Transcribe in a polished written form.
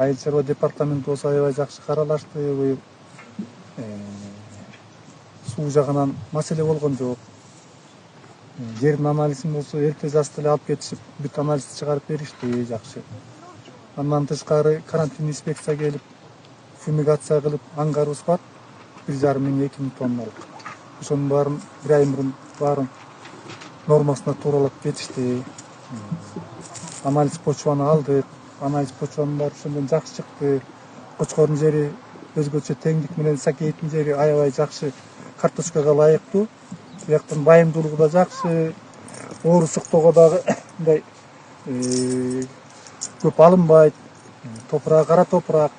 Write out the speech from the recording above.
айыл чарба департаменти болсо аябай жакшы каралашты. Быйыл суу жагынан маселе болгон жок. Жердин анализин болсо эрте жазда эле алып кетишип, бүт анализди чыгарып беришти, жакшы. Андан тышкары карантин инспекция келип, фумигация кылып, аңгарыбыз бар. 1,5 миң 2 миң тонналык. Ошонун баарын бир ай мурун баарын нормасына тууралап кетишти. Анализ почваны алдык. Анализ почванын баары ошондон жакшы чыкты. Кочкордун жери өзгөчө теңдик менен Сакейдин жери аябай жакшы картошкага ылайыктуу. Бияктан байымдуулугу да жакшы. Оору суктоого дагы мындай көп алынбайт. Топурагы кара топурак.